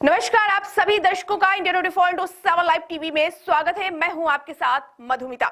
नमस्कार, आप सभी दर्शकों का इंडिया 24/7 लाइव टीवी में स्वागत है। मैं हूं आपके साथ मधुमिता।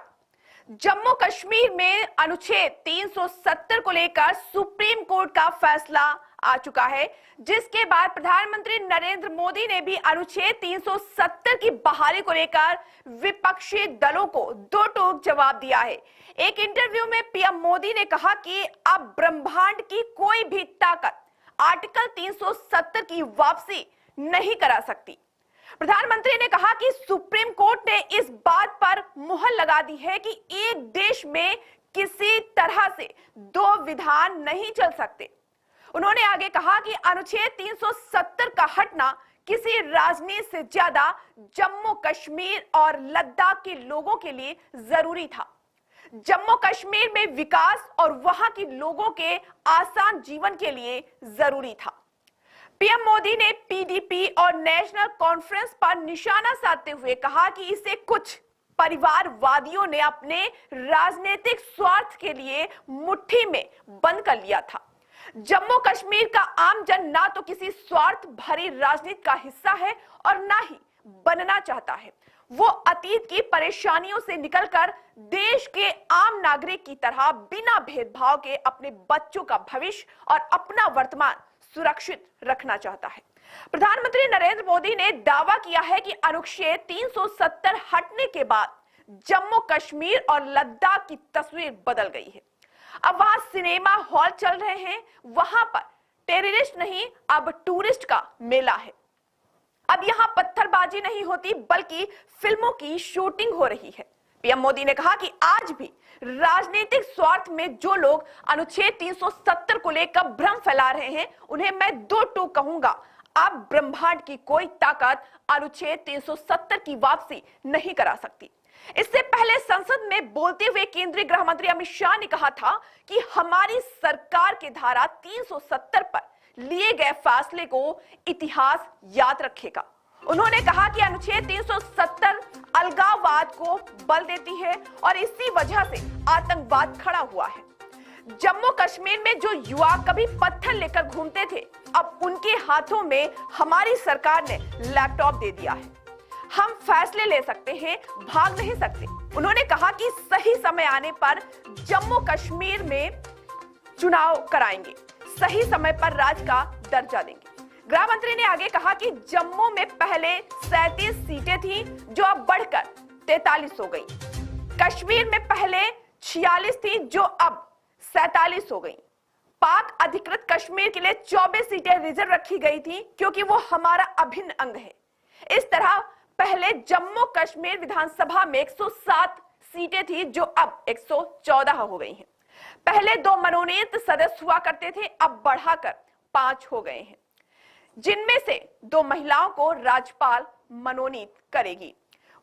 जम्मू कश्मीर में अनुच्छेद 370 को लेकर सुप्रीम कोर्ट का फैसला आ चुका है, जिसके बाद प्रधानमंत्री नरेंद्र मोदी ने भी अनुच्छेद 370 की बहाली को लेकर विपक्षी दलों को दो टूक जवाब दिया है। एक इंटरव्यू में पीएम मोदी ने कहा कि अब ब्रह्मांड की कोई भी ताकत आर्टिकल 370 की वापसी नहीं करा सकती। प्रधानमंत्री ने कहा कि सुप्रीम कोर्ट ने इस बात पर मुहर लगा दी है कि एक देश में किसी तरह से दो विधान नहीं चल सकते। उन्होंने आगे कहा कि अनुच्छेद 370 का हटना किसी राजनीति से ज्यादा जम्मू कश्मीर और लद्दाख के लोगों के लिए जरूरी था। जम्मू कश्मीर में विकास और वहां के लोगों के आसान जीवन के लिए जरूरी था। पीएम मोदी ने पीडीपी और नेशनल कॉन्फ्रेंस पर निशाना साधते हुए कहा कि इसे कुछ परिवारवादियों ने अपने राजनीतिक स्वार्थ के लिए मुट्ठी में बंद कर लिया था। जम्मू कश्मीर का आमजन ना तो किसी स्वार्थ भरी राजनीति का हिस्सा है और ना ही बनना चाहता है। वो अतीत की परेशानियों से निकलकर देश के आम नागरिक की तरह बिना भेदभाव के अपने बच्चों का भविष्य और अपना वर्तमान सुरक्षित रखना चाहता है। प्रधानमंत्री नरेंद्र मोदी ने दावा किया है कि अनुच्छेद 370 हटने के बाद जम्मू कश्मीर और लद्दाख की तस्वीर बदल गई है। अब वहां सिनेमा हॉल चल रहे हैं, वहां पर टेररिस्ट नहीं, अब टूरिस्ट का मेला है। अब यहां पत्थरबाजी नहीं होती बल्कि फिल्मों की शूटिंग हो रही है। पीएम मोदी ने कहा कि आज भी राजनीतिक स्वार्थ में जो लोग अनुच्छेद 370 को लेकर भ्रम फैला रहे हैं, उन्हें मैं दो टूक कहूंगा। अब ब्रह्मांड की कोई ताकत अनुच्छेद 370 की वापसी नहीं करा सकती। इससे पहले संसद में बोलते हुए केंद्रीय गृह मंत्री अमित शाह ने कहा था कि हमारी सरकार के धारा 370 पर लिए गए फैसले को इतिहास याद रखेगा। उन्होंने कहा कि अनुच्छेद 370 अलगाववाद को बल देती है और इसी वजह से आतंकवाद खड़ा हुआ है। जम्मू कश्मीर में जो युवा कभी पत्थर लेकर घूमते थे, अब उनके हाथों में हमारी सरकार ने लैपटॉप दे दिया है। हम फैसले ले सकते हैं, भाग नहीं सकते। उन्होंने कहा कि सही समय आने पर जम्मू कश्मीर में चुनाव कराएंगे, सही समय पर राज्य का दर्जा देंगे। गृह मंत्री ने आगे कहा कि जम्मू में पहले 37 सीटें थी जो अब बढ़कर 43 हो गई। कश्मीर में पहले 46 थी जो अब 47 हो गई। पाक अधिकृत कश्मीर के लिए 24 सीटें रिजर्व रखी गई थी क्योंकि वो हमारा अभिन्न अंग है। इस तरह पहले जम्मू कश्मीर विधानसभा में 107 सीटें थी जो अब 114 हो गई हैं। पहले 2 मनोनीत सदस्य हुआ करते थे, अब बढ़ाकर 5 हो गए हैं, जिनमें से 2 महिलाओं को राज्यपाल मनोनीत करेगी।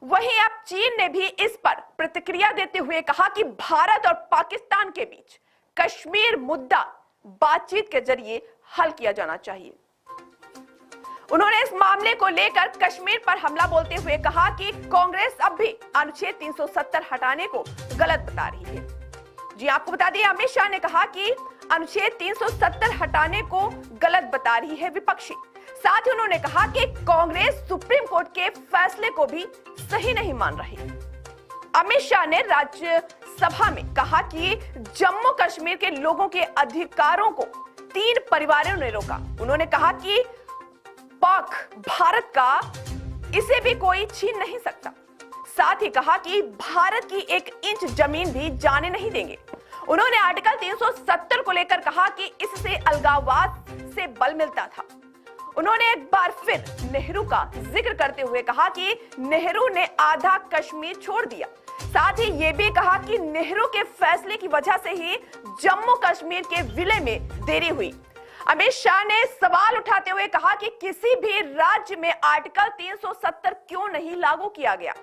वहीं अब चीन ने भी इस पर प्रतिक्रिया देते हुए कहा कि भारत और पाकिस्तान के बीच कश्मीर मुद्दा बातचीत के जरिए हल किया जाना चाहिए। उन्होंने इस मामले को लेकर कश्मीर पर हमला बोलते हुए कहा कि कांग्रेस अब भी अनुच्छेद 370 हटाने को गलत बता रही है। जी आपको बता दें, अमित शाह ने कहा कि अनुच्छेद 370 हटाने को गलत बता रही है विपक्षी। साथ ही उन्होंने कहा कि कांग्रेस सुप्रीम कोर्ट के फैसले को भी सही नहीं मान रही। अमित शाह ने राज्यसभा में कहा कि जम्मू कश्मीर के लोगों के अधिकारों को 3 परिवारों ने रोका। उन्होंने कहा कि पाक भारत का, इसे भी कोई छीन नहीं सकता। साथ ही कहा कि भारत की 1 इंच जमीन भी जाने नहीं देंगे। उन्होंने आर्टिकल 370 को लेकर कहा कि इससे अलगाववाद से बल मिलता था। उन्होंने एक बार फिर नेहरू का जिक्र करते हुए कहा कि नेहरू ने आधा कश्मीर छोड़ दिया। साथ ही ये भी कहा कि नेहरू के फैसले की वजह से ही जम्मू कश्मीर के विलय में देरी हुई। अमित शाह ने सवाल उठाते हुए कहा कि किसी भी राज्य में आर्टिकल 370 क्यों नहीं लागू किया गया।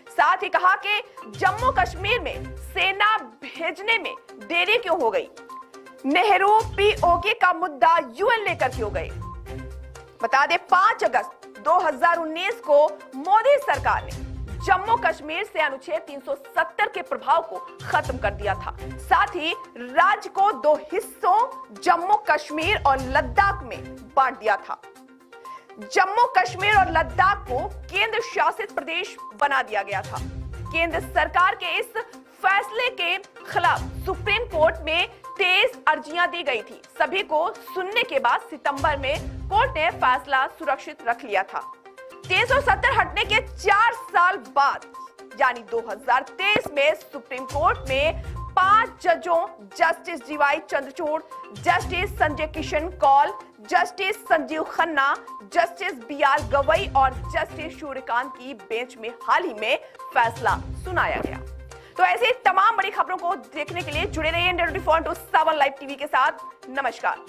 साथ ही कहा कि जम्मू कश्मीर में सेना भेजने में देरी क्यों हो गई। नेहरू पीओके का मुद्दा यूएन लेकर क्यों गए। बता दें, 5 अगस्त 2019 को मोदी सरकार ने जम्मू कश्मीर से अनुच्छेद 370 के प्रभाव को खत्म कर दिया था। साथ ही राज्य को 2 हिस्सों जम्मू कश्मीर और लद्दाख में बांट दिया था। जम्मू कश्मीर और लद्दाख को केंद्र शासित प्रदेश बना दिया गया था। केंद्र सरकार के इस फैसले के खिलाफ सुप्रीम कोर्ट में 23 अर्जियां दी गई थी। सभी को सुनने के बाद सितंबर में कोर्ट ने फैसला सुरक्षित रख लिया था। 370 हटने के 4 साल बाद यानी 2023 में सुप्रीम कोर्ट में 5 जजों justice D Y Chandrachud, justice Sanjay Kishan Kaul, justice Sanjiv Khanna, justice B R Gavai और जस्टिस सूर्यकांत की बेंच में हाल ही में फैसला सुनाया गया। तो ऐसे तमाम बड़ी खबरों को देखने के लिए जुड़े रहिए इंडिया 24/7 लाइव टीवी के साथ। नमस्कार।